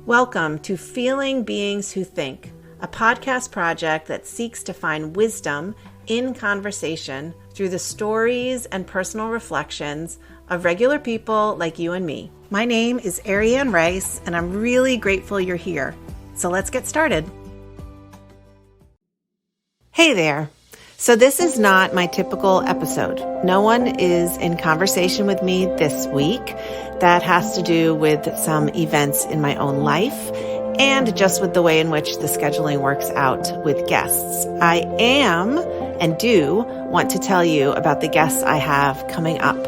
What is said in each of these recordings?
Welcome to Feeling Beings Who Think, a podcast project that seeks to find wisdom in conversation through the stories and personal reflections of regular people like you and me. My name is Ariane Rice, and I'm really grateful you're here. So let's get started. Hey there. So this is not my typical episode. No one is in conversation with me this week. That has to do with some events in my own life and just with the way in which the scheduling works out with guests. I am and do want to tell you about the guests I have coming up.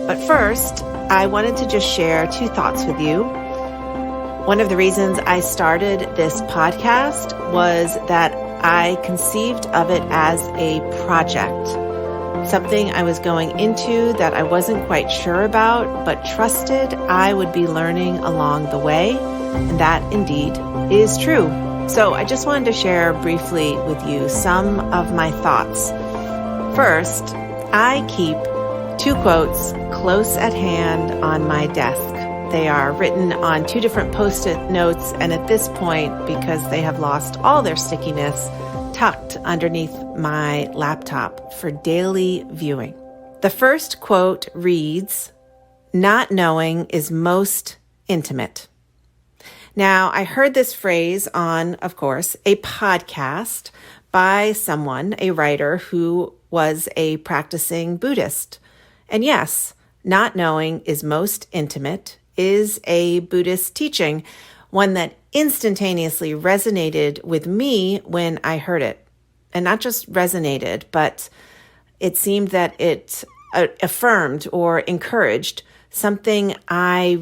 But first, I wanted to just share two thoughts with you. One of the reasons I started this podcast was that I conceived of it as a project, something I was going into that I wasn't quite sure about, but trusted I would be learning along the way. And that indeed is true. So I just wanted to share briefly with you some of my thoughts. First, I keep two quotes close at hand on my desk. They are written on two different Post-it notes, and at this point, because they have lost all their stickiness, tucked underneath my laptop for daily viewing. The first quote reads, "Not knowing is most intimate." Now, I heard this phrase on, of course, a podcast by someone, a writer who was a practicing Buddhist. And yes, not knowing is most intimate is a Buddhist teaching, one that instantaneously resonated with me when I heard it. And not just resonated, but it seemed that it affirmed or encouraged something I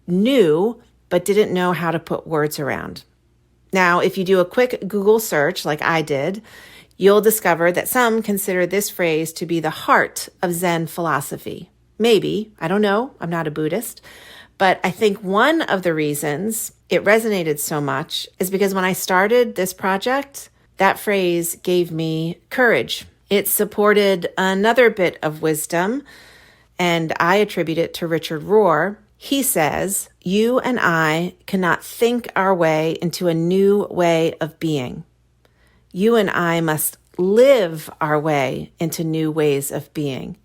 knew but didn't know how to put words around. Now, if you do a quick Google search like I did, you'll discover that some consider this phrase to be the heart of Zen philosophy. Maybe, I don't know, I'm not a Buddhist. But I think one of the reasons it resonated so much is because when I started this project, that phrase gave me courage. It supported another bit of wisdom, and I attribute it to Richard Rohr. He says, "You and I cannot think our way into a new way of being. You and I must live our way into new ways of being."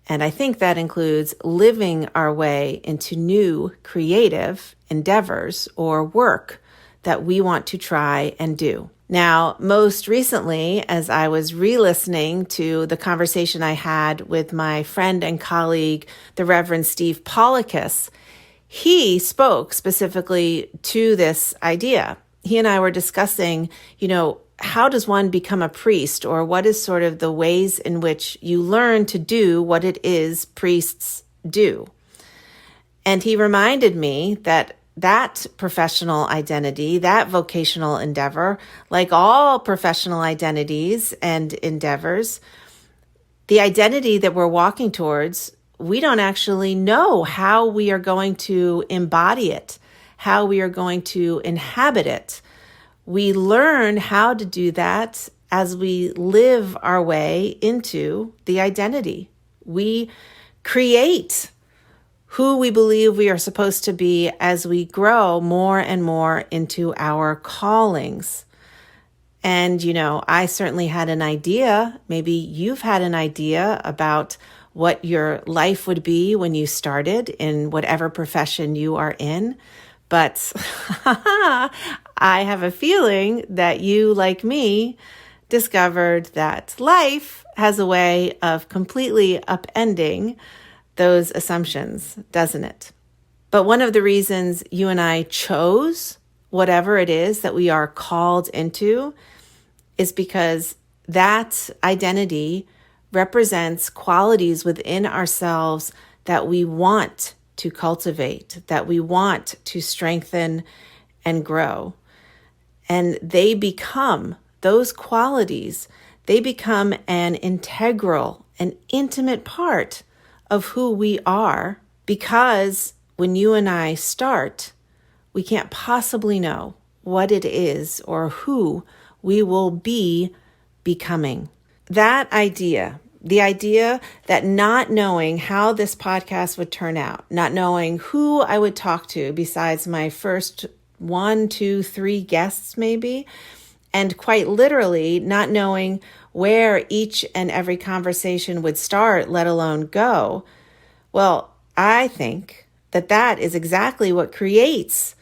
And I think that includes living our way into new creative endeavors or work that we want to try and do. Now, most recently, as I was re-listening to the conversation I had with my friend and colleague, the Reverend Steve Pollikus, he spoke specifically to this idea. He and I were discussing, how does one become a priest, or what is sort of the ways in which you learn to do what it is priests do? And he reminded me that professional identity, that vocational endeavor, like all professional identities and endeavors, the identity that we're walking towards, we don't actually know how we are going to embody it, how we are going to inhabit it. We learn how to do that as we live our way into the identity. We create who we believe we are supposed to be as we grow more and more into our callings. And, I certainly had an idea, maybe you've had an idea about what your life would be when you started in whatever profession you are in. But I have a feeling that you, like me, discovered that life has a way of completely upending those assumptions, doesn't it? But one of the reasons you and I chose whatever it is that we are called into is because that identity represents qualities within ourselves that we want to cultivate, that we want to strengthen and grow. And those qualities, they become an integral, an intimate part of who we are, because when you and I start, we can't possibly know what it is or who we will be becoming. That idea The idea that not knowing how this podcast would turn out, not knowing who I would talk to besides my first 1, 2, 3 guests maybe, and quite literally not knowing where each and every conversation would start, let alone go. Well, I think that that is exactly what creates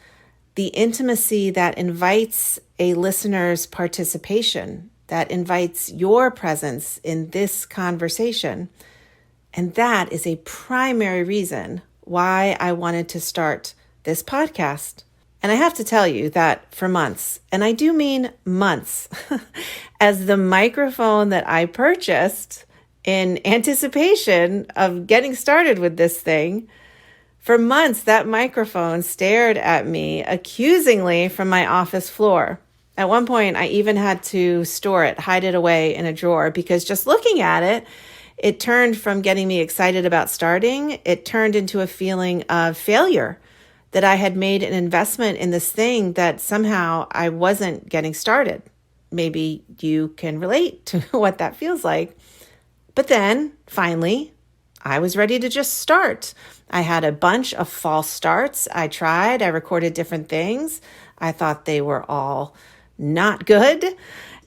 the intimacy that invites a listener's participation, that invites your presence in this conversation. And that is a primary reason why I wanted to start this podcast. And I have to tell you that for months, and I do mean months, as the microphone that I purchased in anticipation of getting started with this thing, for months that microphone stared at me accusingly from my office floor. At one point, I even had to store it, hide it away in a drawer, because just looking at it, it turned from getting me excited about starting, it turned into a feeling of failure, that I had made an investment in this thing that somehow I wasn't getting started. Maybe you can relate to what that feels like. But then, finally, I was ready to just start. I had a bunch of false starts. I recorded different things. I thought they were all not good.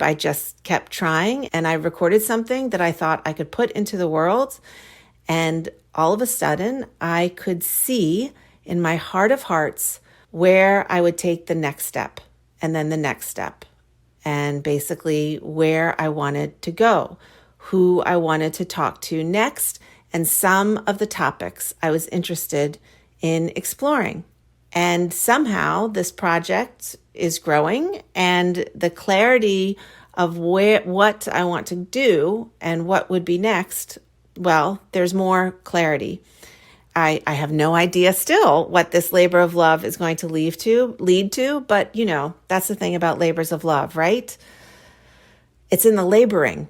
I just kept trying, and I recorded something that I thought I could put into the world. And all of a sudden, I could see in my heart of hearts where I would take the next step, and then the next step, and basically where I wanted to go, who I wanted to talk to next, and some of the topics I was interested in exploring. And somehow this project is growing, and the clarity of what I want to do and what would be next, well, there's more clarity. I have no idea still what this labor of love is going to lead to, but that's the thing about labors of love, right? It's in the laboring.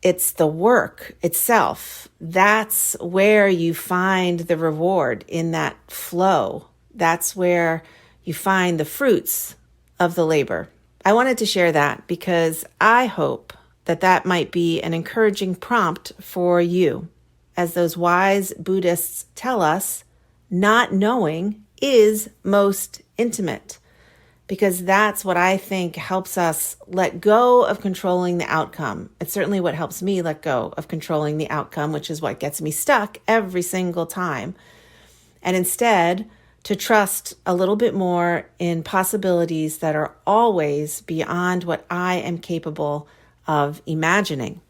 It's the work itself. That's where you find the reward, in that flow. That's where you find the fruits of the labor. I wanted to share that because I hope that that might be an encouraging prompt for you. As those wise Buddhists tell us, not knowing is most intimate, because that's what I think helps us let go of controlling the outcome. It's certainly what helps me let go of controlling the outcome, which is what gets me stuck every single time. And instead, to trust a little bit more in possibilities that are always beyond what I am capable of imagining.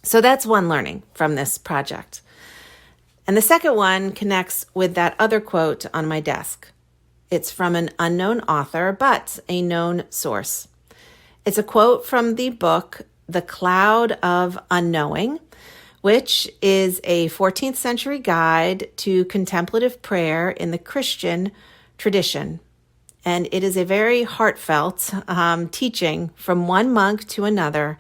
So that's one learning from this project. And the second one connects with that other quote on my desk. It's from an unknown author, but a known source. It's a quote from the book, The Cloud of Unknowing, which is a 14th century guide to contemplative prayer in the Christian tradition. And it is a very heartfelt teaching from one monk to another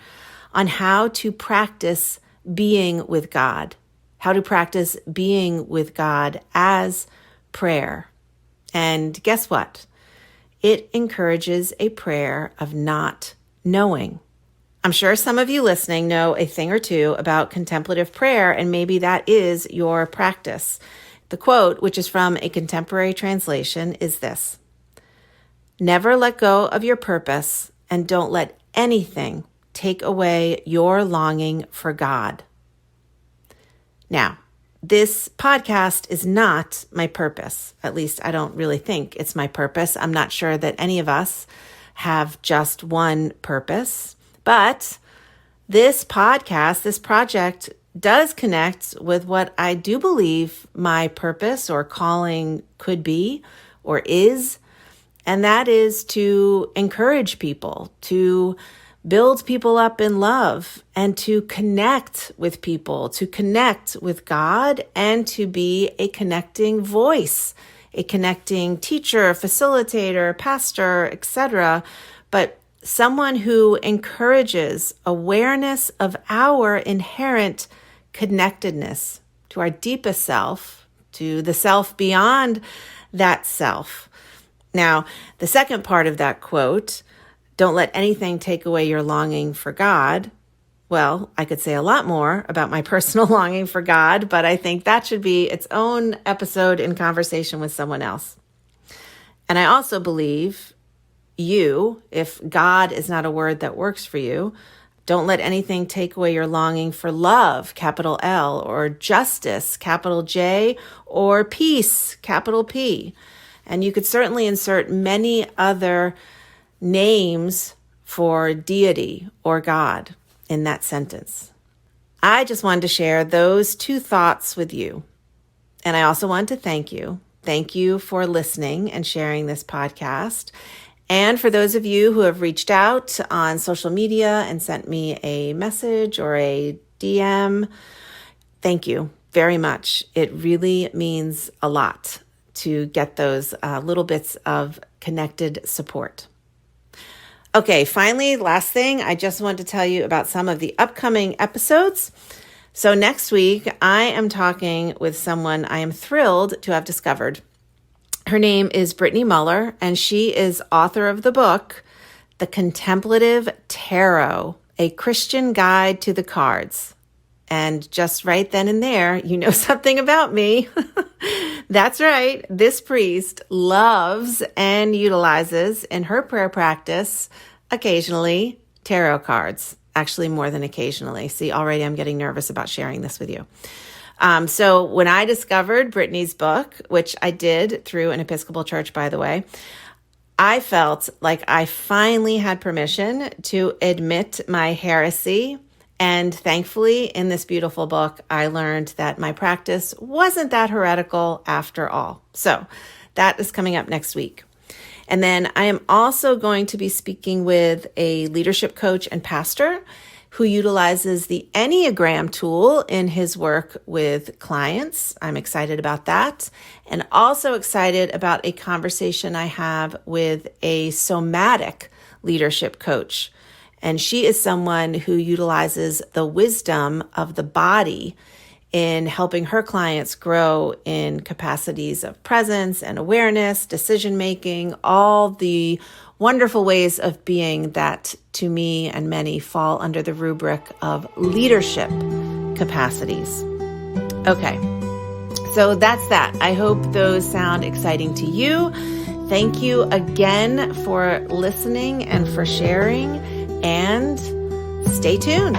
on how to practice being with God, how to practice being with God as prayer. And guess what? It encourages a prayer of not knowing. I'm sure some of you listening know a thing or two about contemplative prayer, and maybe that is your practice. The quote, which is from a contemporary translation, is this: "Never let go of your purpose, and don't let anything take away your longing for God." Now, this podcast is not my purpose. At least I don't really think it's my purpose. I'm not sure that any of us have just one purpose. But this podcast, this project, does connect with what I do believe my purpose or calling could be or is, and that is to encourage people, to build people up in love, and to connect with people, to connect with God, and to be a connecting voice, a connecting teacher, facilitator, pastor, etc. But someone who encourages awareness of our inherent connectedness to our deepest self, to the self beyond that self. Now, the second part of that quote, "Don't let anything take away your longing for God," Well, I could say a lot more about my personal longing for God, but I think that should be its own episode in conversation with someone else. And I also believe if God is not a word that works for you, don't let anything take away your longing for love, capital L, or justice, capital J, or peace, capital P. And you could certainly insert many other names for deity or God in that sentence. I just wanted to share those two thoughts with you. And I also want to thank you. Thank you for listening and sharing this podcast. And for those of you who have reached out on social media and sent me a message or a DM, thank you very much. It really means a lot to get those little bits of connected support. Okay, finally, last thing, I just want to tell you about some of the upcoming episodes. So next week, I am talking with someone I am thrilled to have discovered. Her name is Brittany Muller, and she is author of the book, The Contemplative Tarot, A Christian Guide to the Cards. And just right then and there, you know something about me. That's right. This priest loves and utilizes in her prayer practice, occasionally, tarot cards. Actually, more than occasionally. See, already I'm getting nervous about sharing this with you. So when I discovered Brittany's book, which I did through an Episcopal church, by the way, I felt like I finally had permission to admit my heresy. And thankfully, in this beautiful book, I learned that my practice wasn't that heretical after all. So that is coming up next week. And then I am also going to be speaking with a leadership coach and pastor who utilizes the Enneagram tool in his work with clients. I'm excited about that. And also excited about a conversation I have with a somatic leadership coach. And she is someone who utilizes the wisdom of the body in helping her clients grow in capacities of presence and awareness, decision-making, all the wonderful ways of being that to me and many fall under the rubric of leadership capacities. Okay, so that's that. I hope those sound exciting to you. Thank you again for listening and for sharing, and stay tuned.